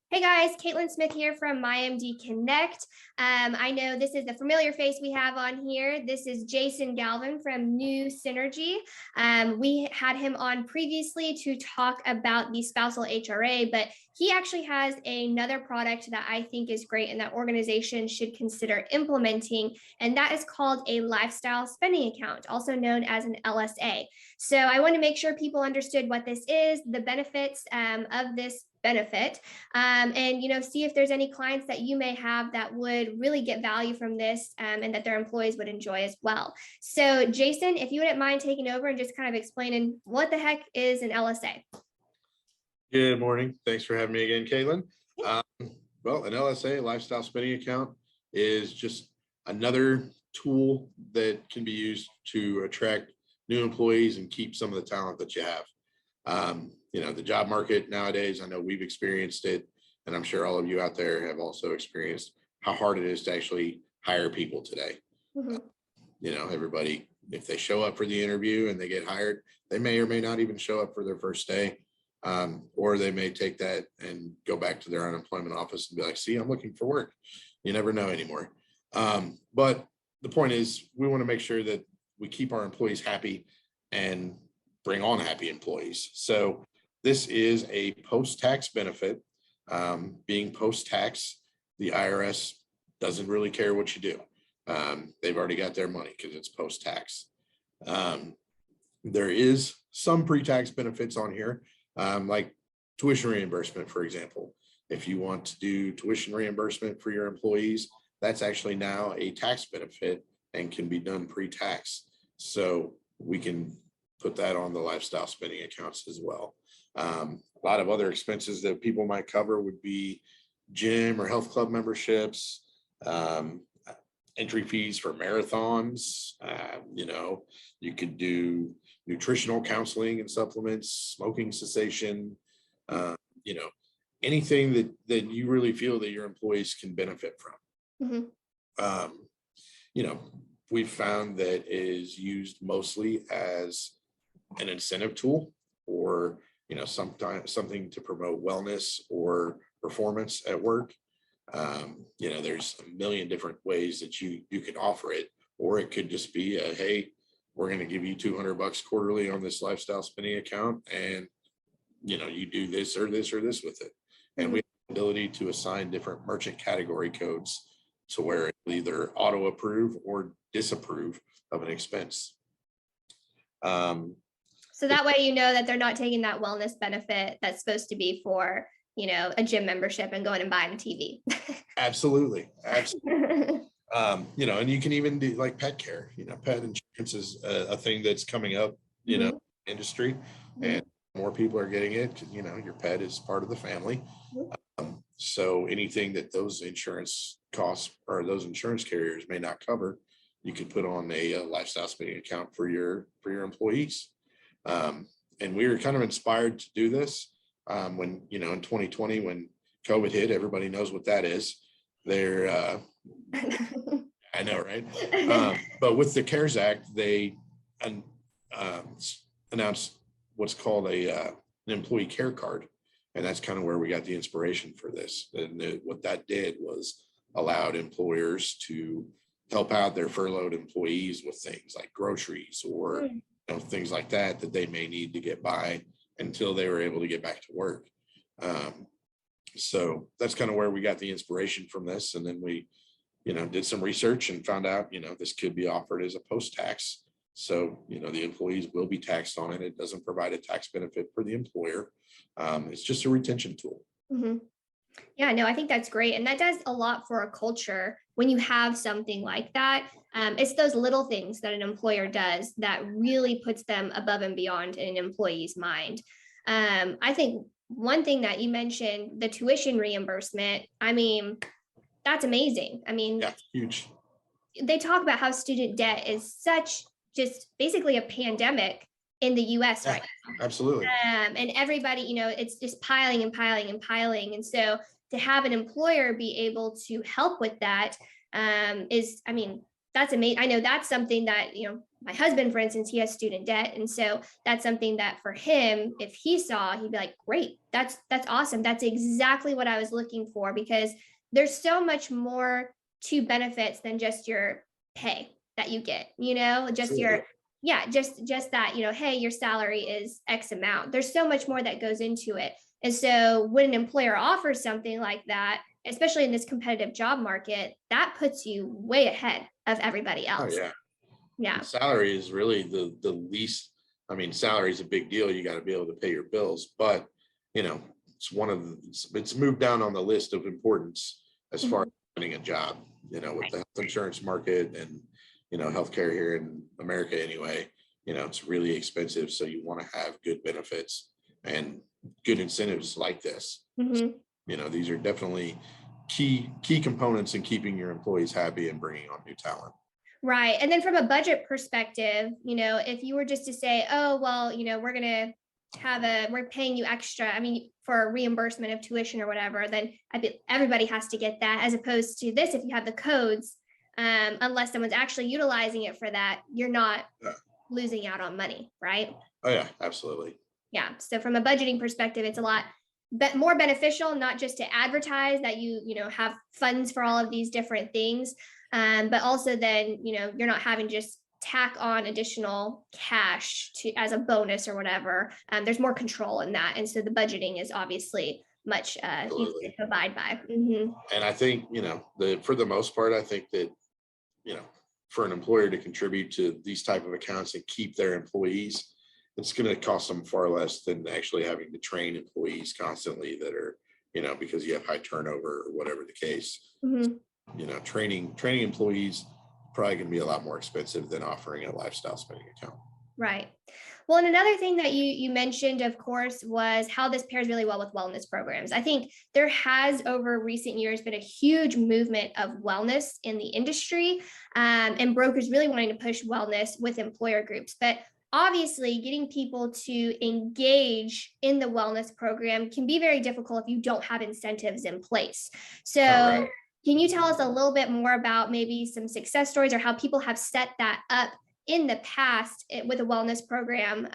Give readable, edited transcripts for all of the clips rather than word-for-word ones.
Hey guys, Caitlin Smith here from MyMD Connect. I know this is a familiar face we have on here. This is Jason Galvin from New Synergy. We had him on previously to talk about the spousal HRA, but he actually has another product that I think is great and that organizations should consider implementing, and that is called a lifestyle spending account, also known as an LSA. So I want to make sure people understood what this is, the benefits of this benefit, and see if there's any clients that you may have that would really get value from this, and that their employees would enjoy as well. So Jason, if you wouldn't mind taking over and just kind of explaining what the heck is an LSA. Good morning. Thanks for having me again, Caitlin. Well, an LSA, lifestyle spending account, is just another tool that can be used to attract new employees and keep some of the talent that you have. The job market nowadays, I know we've experienced it, and I'm sure all of you out there have also experienced how hard it is to actually hire people today. Mm-hmm. Everybody, if they show up for the interview and they get hired, they may or may not even show up for their first day. Or they may take that and go back to their unemployment office and be like, see, I'm looking for work. You never know anymore. But the point is, we want to make sure that we keep our employees happy and bring on happy employees. So this is a post-tax benefit. Being post-tax, the IRS doesn't really care what you do. They've already got their money because it's post-tax. There is some pre-tax benefits on here, like tuition reimbursement, for example. If you want to do tuition reimbursement for your employees, that's actually now a tax benefit and can be done pre-tax. So we can put that on the lifestyle spending accounts as well. A lot of other expenses that people might cover would be gym or health club memberships, entry fees for marathons. You could do nutritional counseling and supplements, smoking cessation, anything that you really feel that your employees can benefit from. Mm-hmm. We've found that it is used mostly as an incentive tool, or sometimes something to promote wellness or performance at work. There's a million different ways that you can offer it, or it could just be a, hey, we're going to give you $200 quarterly on this lifestyle spending account, and you do this or this or this with it. And we have the ability to assign different merchant category codes to where it'll either auto approve or disapprove of an expense. So that way, that they're not taking that wellness benefit that's supposed to be for, a gym membership and going and buying a TV. Absolutely. And you can even do like pet care. Pet insurance is a thing that's coming up, industry, and more people are getting it because, your pet is part of the family. So anything that those insurance costs or those insurance carriers may not cover, you could put on a lifestyle spending account for your employees. And we were kind of inspired to do this when, in 2020, when COVID hit. Everybody knows what that is. I know, right? But with the CARES Act, they announced what's called an employee care card. And that's kind of where we got the inspiration for this. And what that did was allowed employers to help out their furloughed employees with things like groceries or things like that they may need to get by until they were able to get back to work. So that's kind of where we got the inspiration from this. And then we, did some research and found out, this could be offered as a post-tax. So, the employees will be taxed on it. It doesn't provide a tax benefit for the employer. It's just a retention tool. Mm-hmm. Yeah, no, I think that's great. And that does a lot for a culture when you have something like that. It's those little things that an employer does that really puts them above and beyond in an employee's mind. I think one thing that you mentioned, the tuition reimbursement, that's amazing. Yeah, huge. They talk about how student debt is such just basically a pandemic in the US right now. Absolutely. And everybody, it's just piling and piling and piling. And so to have an employer be able to help with that that's that's amazing. I know that's something that, my husband, for instance, he has student debt. And so that's something that for him, if he saw, he'd be like, great, that's awesome. That's exactly what I was looking for, because there's so much more to benefits than just your pay that you get, just your, Absolutely. yeah, just that, hey, your salary is X amount. There's so much more that goes into it. And so when an employer offers something like that, especially in this competitive job market, that puts you way ahead of everybody Oh, else. yeah. Yeah. And salary is really the least. I mean, salary is a big deal. You got to be able to pay your bills, but it's it's moved down on the list of importance as far as Mhm. finding a job. With Right. the health insurance market and healthcare here in America anyway. It's really expensive, so you want to have good benefits and good incentives like this. Mhm. These are definitely key components in keeping your employees happy and bringing on new talent. Right. And then from a budget perspective, if you were just to say, oh, well, we're paying you extra, I mean, for reimbursement of tuition or whatever, then everybody has to get that, as opposed to this, if you have the codes, unless someone's actually utilizing it for that, you're not Yeah. losing out on money, right? Oh yeah, absolutely. Yeah. So from a budgeting perspective, it's a lot more beneficial, not just to advertise that you have funds for all of these different things, but also then, you're not having to just tack on additional cash to as a bonus or whatever. There's more control in that. And so the budgeting is obviously much easier Absolutely. to abide by. Mhm. And I think, for the most part, I think that, you know, for an employer to contribute to these type of accounts and keep their employees, it's going to cost them far less than actually having to train employees constantly that are, because you have high turnover or whatever the case. Mhm. Training employees probably going to be a lot more expensive than offering a lifestyle spending account. Right. Well, and another thing that you mentioned, of course, was how this pairs really well with wellness programs. I think there has over recent years been a huge movement of wellness in the industry, and brokers really wanting to push wellness with employer groups. But obviously, getting people to engage in the wellness program can be very difficult if you don't have incentives in place. All right. So, can you tell us a little bit more about maybe some success stories or how people have set that up in the past with a wellness program?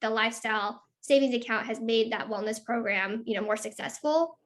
The lifestyle savings account has made that wellness program, more successful.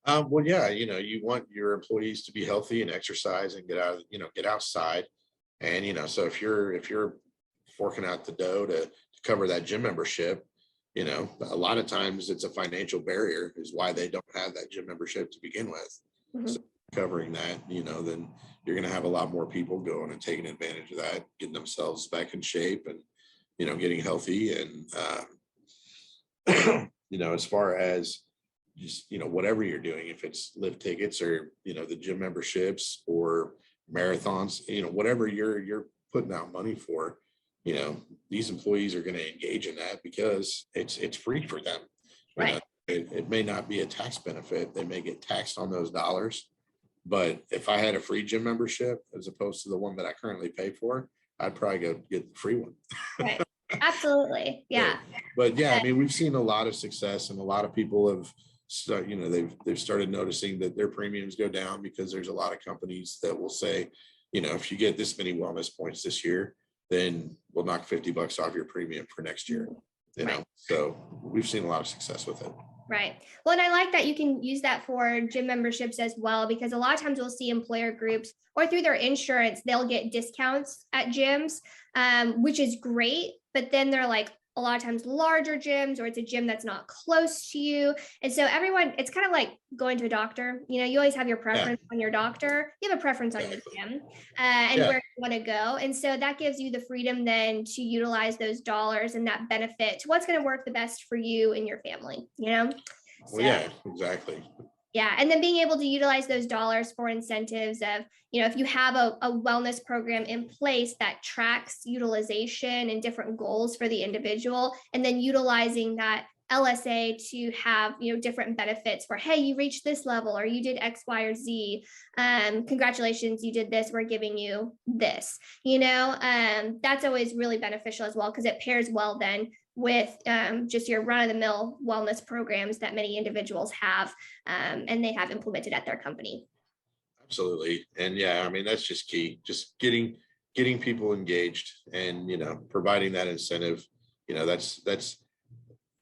Well, yeah, you want your employees to be healthy and exercise and get outside. And, so if you're forking out the dough to cover that gym membership, a lot of times it's a financial barrier is why they don't have that gym membership to begin with. So Mhm. covering that, then you're going to have a lot more people going and taking advantage of that, getting themselves back in shape and, getting healthy. And, as far as just, whatever you're doing, if it's lift tickets or, the gym memberships or marathons, whatever you're putting out money for, these employees are going to engage in that because it's free for them. You know, Right. it may not be a tax benefit. They may get taxed on those dollars. But if I had a free gym membership as opposed to the one that I currently pay for, I'd probably go get the free one. Right. Absolutely. So, Yeah. but yeah, I mean, we've seen a lot of success, and a lot of people have they've started noticing that their premiums go down because there's a lot of companies that will say, if you get this many wellness points this year, then we'll knock $50 off your premium for next year. Right. So we've seen a lot of success with it. Right. Well, and I like that you can use that for gym memberships as well, because a lot of times we'll see employer groups or through their insurance, they'll get discounts at gyms, which is great. But then they're like a lot of times larger gyms, or it's a gym that's not close to you. And so everyone, it's kind of like going to a doctor. You always have your Yeah, preference on your doctor. You have a preference on the exactly. gym and Yeah, where you want to go. And so that gives you the freedom then to utilize those dollars and that benefit to what's going to work the best for you and your family. well, So yeah, exactly. yeah. And then being able to utilize those dollars for incentives of, if you have a wellness program in place that tracks utilization and different goals for the individual, and then utilizing that LSA to have, different benefits for, hey, you reached this level or you did X, Y, or Z. Congratulations, you did this. We're giving you this, that's always really beneficial as well, because it pairs well then with just your run-of-the-mill wellness programs that many individuals have, and they have implemented at their company. Absolutely. And yeah, I mean, that's just key, just getting people engaged and, providing that incentive, that's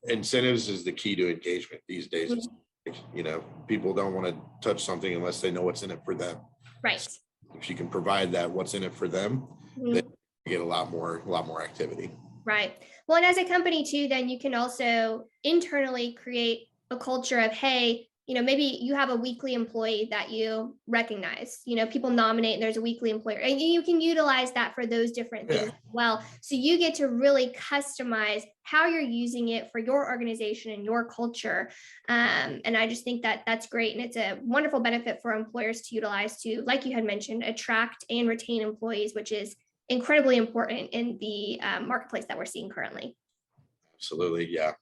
incentives is the key to engagement these days. Mhm. People don't want to touch something unless they know what's in it for them. Right. If you can provide that, what's in it for them, then Mhm. you get a lot more activity. Right. Well, and as a company too, then you can also internally create a culture of, hey, maybe you have a weekly employee that you recognize, people nominate and there's a weekly employer, and you can utilize that for those different things Yeah, as well. So you get to really customize how you're using it for your organization and your culture. And I just think that that's great. And it's a wonderful benefit for employers to utilize to, like you had mentioned, attract and retain employees, which is incredibly important in the marketplace that we're seeing currently. absolutely. Yeah.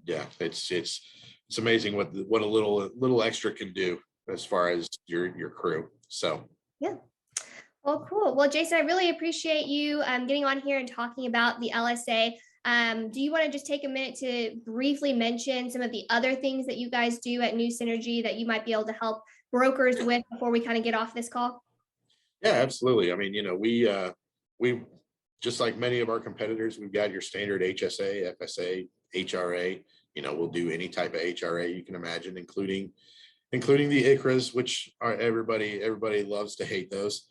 Yeah, it's amazing what a little extra can do as far as your crew. So Yeah. Well, cool. Well, Jason, I really appreciate you getting on here and talking about the LSA. Do you want to just take a minute to briefly mention some of the other things that you guys do at New Synergy that you might be able to help brokers with before we kind of get off this call? yeah, absolutely. I mean, we just like many of our competitors, we've got your standard HSA, FSA, HRA. We'll do any type of HRA you can imagine, including the ICRAs, which are everybody loves to hate those.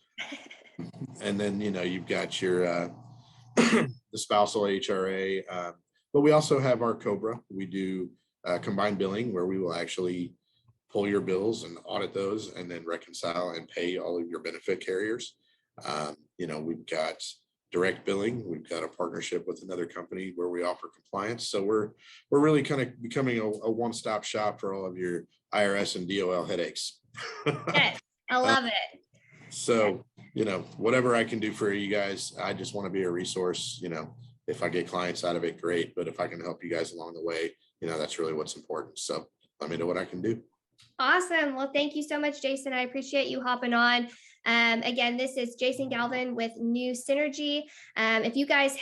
And then you've got your the spousal HRA, but we also have our COBRA. We do combined billing where we will actually pull your bills and audit those and then reconcile and pay all of your benefit carriers. We've got direct billing. We've got a partnership with another company where we offer compliance. So we're really kind of becoming a one-stop shop for all of your IRS and DOL headaches. Yes, I love it. So, whatever I can do for you guys, I just want to be a resource. If I get clients out of it, great. But if I can help you guys along the way, that's really what's important. So let me know what I can do. Awesome. Well, thank you so much, Jason. I appreciate you hopping on. Again, this is Jason Galvin with New Synergy. If you guys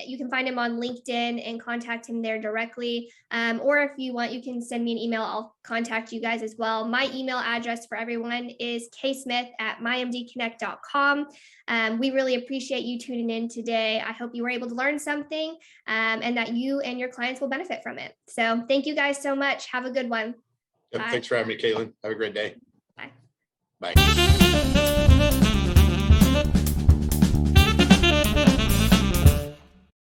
you can find him on LinkedIn and contact him there directly. Or if you want, you can send me an email. I'll contact you guys as well. My email address for everyone is ksmith@mymdconnect.com. We really appreciate you tuning in today. I hope you were able to learn something and that you and your clients will benefit from it. So thank you guys so much. Have a good one. Yep, thanks for having me, Caitlin. Have a great day. Bye. Bye.